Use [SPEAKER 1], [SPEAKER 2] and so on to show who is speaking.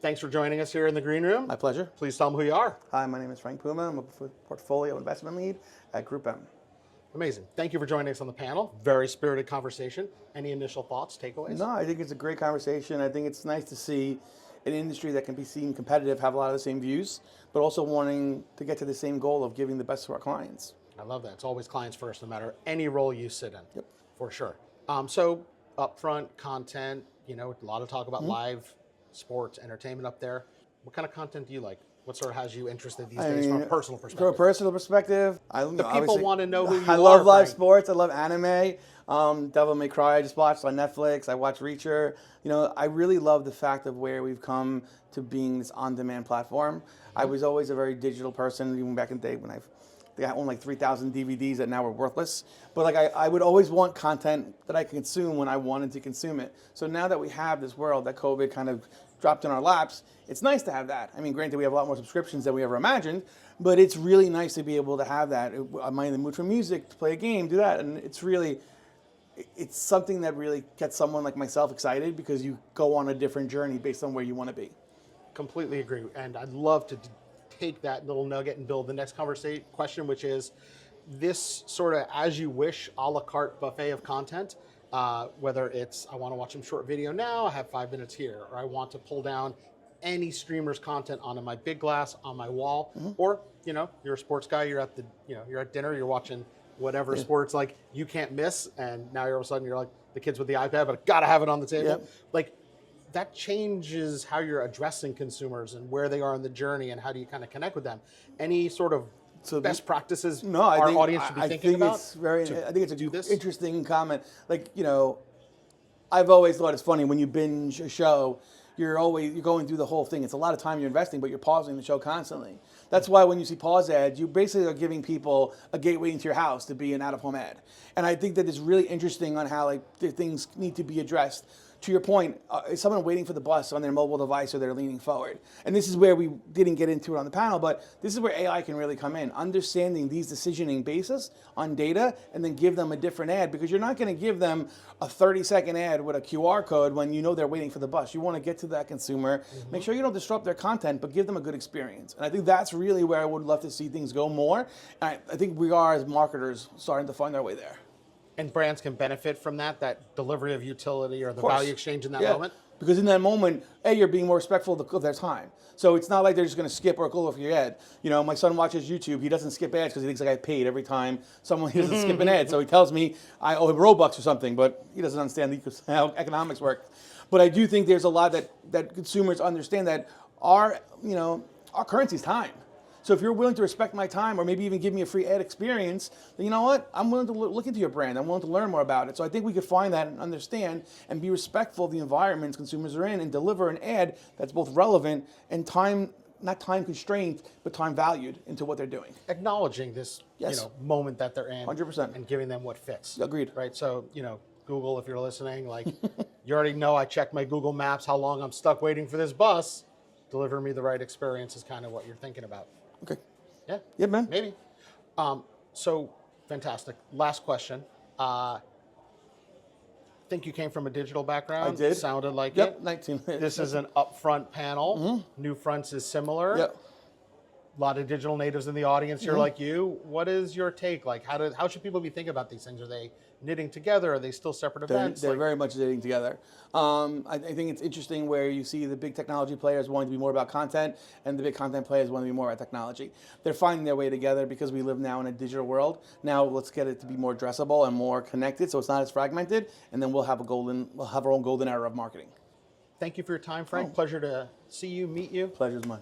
[SPEAKER 1] Thanks for joining us here in the green room.
[SPEAKER 2] My pleasure.
[SPEAKER 1] Please tell them who you are.
[SPEAKER 2] Hi, my name is Puma. I'm a portfolio investment lead at Group M.
[SPEAKER 1] Amazing. Thank you for joining us on the panel. Very spirited conversation. Any initial thoughts, takeaways?
[SPEAKER 2] No, I think it's a great conversation. I think it's nice to see an industry that can be seen competitive, have a lot of the same views, but also wanting to get to the same goal of giving the best to our clients.
[SPEAKER 1] I love that. It's always clients first, no matter any role you sit in.
[SPEAKER 2] Yep.
[SPEAKER 1] For sure. So upfront content, a lot of talk about live sports, entertainment up there. What kind of content do you like? What sort of has you interested these days from a personal perspective?
[SPEAKER 2] From a personal perspective,
[SPEAKER 1] People want to know who you are.
[SPEAKER 2] I love live sports. I love anime. Devil May Cry I just watched on Netflix. I watched Reacher. I really love the fact of where we've come to being this on-demand platform. I was always a very digital person, even back in the day when I owned like 3,000 DVDs that now are worthless. But I would always want content that I could consume when I wanted to consume it. So now that we have this world that COVID kind of dropped in our laps, it's nice to have that. I mean, granted, we have a lot more subscriptions than we ever imagined, but it's really nice to be able to have that. Am I in the mood for music, to play a game, do that? And it's something that really gets someone like myself excited because you go on a different journey based on where you want to be.
[SPEAKER 1] Completely agree. And I'd love to take that little nugget and build the next question, which is this sort of as you wish a la carte buffet of content, whether it's I want to watch some short video now, I have 5 minutes here, or I want to pull down any streamer's content onto my big glass on my wall, or you're a sports guy, you're at you're at dinner, you're watching whatever sports like you can't miss, and now all of a sudden you're like the kids with the iPad, but I gotta have it on the table. Like that changes how you're addressing consumers and where they are in the journey and how do you kind of connect with them. Any sort of best practices our audience should be thinking about?
[SPEAKER 2] I think it's an interesting comment. I've always thought it's funny when you binge a show, you're going through the whole thing. It's a lot of time you're investing, but you're pausing the show constantly. That's why when you see pause ads, you basically are giving people a gateway into your house to be an out-of-home ad. And I think that it's really interesting on how things need to be addressed. To your point, is someone waiting for the bus on their mobile device or they're leaning forward? And this is where we didn't get into it on the panel, but this is where AI can really come in, understanding these decisioning basis on data and then give them a different ad, because you're not going to give them a 30-second ad with a QR code when you know they're waiting for the bus. You want to get to that consumer, make sure you don't disrupt their content, but give them a good experience. And I think that's really where I would love to see things go more. And I think we are, as marketers, starting to find our way there.
[SPEAKER 1] And brands can benefit from that delivery of utility or the value exchange in that moment?
[SPEAKER 2] Because in that moment, you're being more respectful of their time. So it's not like they're just going to skip or go over your ad. My son watches YouTube. He doesn't skip ads because he thinks I get paid every time he doesn't skip an ad. So he tells me I owe him Robux or something, but he doesn't understand how economics work. But I do think there's a lot that consumers understand that our currency is time. So if you're willing to respect my time or maybe even give me a free ad experience, then you know what? I'm willing to look into your brand. I'm willing to learn more about it. So I think we could find that and understand and be respectful of the environments consumers are in and deliver an ad that's both relevant and not time constrained, but time valued into what they're doing.
[SPEAKER 1] Acknowledging this moment that they're in
[SPEAKER 2] 100%.
[SPEAKER 1] And giving them what fits.
[SPEAKER 2] Agreed.
[SPEAKER 1] Right? So, Google, if you're listening, you already know I checked my Google Maps, how long I'm stuck waiting for this bus. Deliver me the right experience is kind of what you're thinking about.
[SPEAKER 2] Okay.
[SPEAKER 1] Yeah.
[SPEAKER 2] Yeah, man.
[SPEAKER 1] Maybe. So fantastic. Last question. Think you came from a digital background?
[SPEAKER 2] I did.
[SPEAKER 1] Sounded like
[SPEAKER 2] it.
[SPEAKER 1] 19. This is an upfront panel. New Fronts is similar.
[SPEAKER 2] Yep.
[SPEAKER 1] A lot of digital natives in the audience here like you. What is your take? How should people be thinking about these things? Are they knitting together? Are they still separate events?
[SPEAKER 2] They're very much knitting together. I think it's interesting where you see the big technology players wanting to be more about content and the big content players want to be more about technology. They're finding their way together because we live now in a digital world. Now let's get it to be more addressable and more connected so it's not as fragmented, and then we'll have our own golden era of marketing.
[SPEAKER 1] Thank you for your time, Frank. Pleasure to see you, meet you.
[SPEAKER 2] Pleasure's mine.